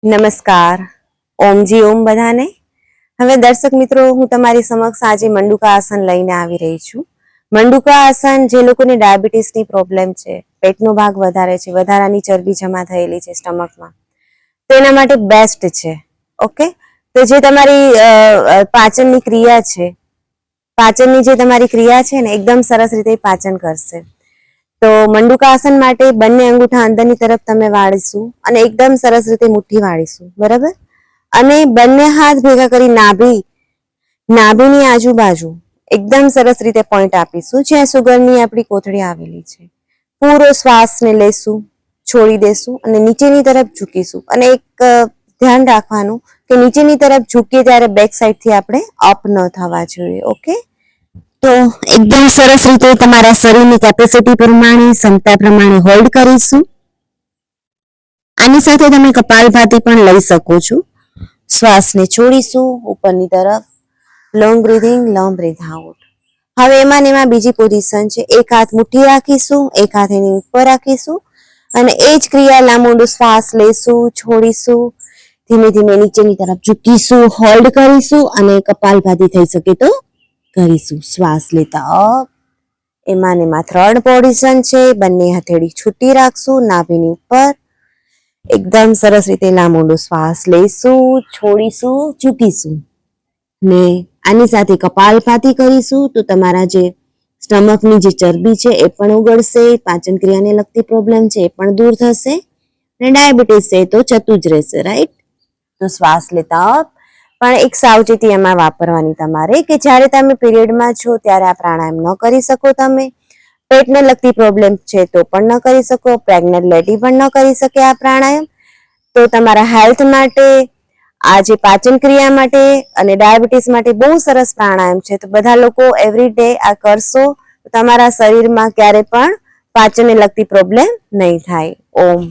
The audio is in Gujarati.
નમસ્કાર. ઓમજી ઓમ બધાને. હવે દર્શક મિત્રો, હું તમારી સમક્ષ આજે મંડુકા આસન લઈને આવી રહી છું. મંડુકા આસન જે લોકોને ડાયાબિટીસની પ્રોબ્લેમ છે, પેટનો ભાગ વધારે છે, વધારાની ચરબી જમા થયેલી છે સ્ટમકમાં, તેના માટે બેસ્ટ છે. ઓકે, તો જે તમારી પાચનની ક્રિયા છે, પાચનની જે તમારી ક્રિયા છે ને, એકદમ સરસ રીતે પાચન કરશે. તો મંડુકા આસન માટે બંને અંગૂઠા અંદરની તરફ તમે વાળીશું અને એકદમ સરસ રીતે મુઠ્ઠી વાળીશું, બરાબર? અને બંને હાથ ભેગા કરી નાભીની આજુબાજુ એકદમ સરસ રીતે પોઈન્ટ આપીશું, જ્યાં સુગરની આપણી કોથળી આવેલી છે. પૂરો શ્વાસને લેશું, છોડી દેશું અને નીચેની તરફ ઝૂકીશું. અને એક ધ્યાન રાખવાનું કે નીચેની તરફ ઝૂકીએ ત્યારે બેક સાઈડથી આપણે અપ ન થવા જોઈએ. ઓકે, તો એકદમ સરસ રીતે તમારા શરીરની કેપેસિટી પ્રમાણે, ક્ષમતા પ્રમાણે હોલ્ડ કરીશું. આની સાથે તમે કપાલભાતી પણ લઈ શકો છો. શ્વાસને છોડીશું ઉપરની તરફ. Long breathing, long breath out. હવે એમાં ને એમાં બીજી પોઝિશન છે. એક હાથ મુઠ્ઠી રાખીશું, એક હાથ એની ઉપર રાખીશું અને એ જ ક્રિયા લાંબો શ્વાસ લેશું, છોડીશું, ધીમે ધીમે નીચેની તરફ ઝૂકીશું, હોલ્ડ કરીશું અને કપાલભાતી થઈ શકે તો કરીશું. શ્વાસ લેતા અપ. એમાં ને એમાં થર્ડ પોઝિશન છે. બંને હથેળી છૂટી રાખશું, નાભીની ઉપર. એકદમ સરસ રીતે લાંબો શ્વાસ લઈશું, છોડીશું, ઝૂકીશું ને આની સાથે કપાલભાતી કરીશું. તો તમારા જે સ્ટમકની જે ચરબી છે એ પણ ઓગળશે, પાચન ક્રિયાને લગતી પ્રોબ્લેમ છે એ પણ દૂર થશે અને ડાયાબિટીસ છે તો જતું જ રહેશે. રાઈટ? તો શ્વાસ લેતા અપ. પણ એક સાવચેતી એમાં વાપરવાની તમારે કે જ્યારે તમે પીરિયડમાં છો ત્યારે આ પ્રાણાયામ ન કરી શકો. તમે પેટને લગતી પ્રોબ્લેમ છે તો પણ ન કરી શકો, પ્રેગ્નન્ટ લેડી પણ ન કરી શકે આ પ્રાણાયામ. તો તમારા હેલ્થ માટે, આ જે પાચન ક્રિયા માટે અને ડાયાબિટીસ માટે બહુ સરસ પ્રાણાયામ છે. તો બધા લોકો એવરી ડે આ કરશો, તમારા શરીરમાં ક્યારે પણ પાચનને લગતી પ્રોબ્લેમ નહીં થાય. ઓમ.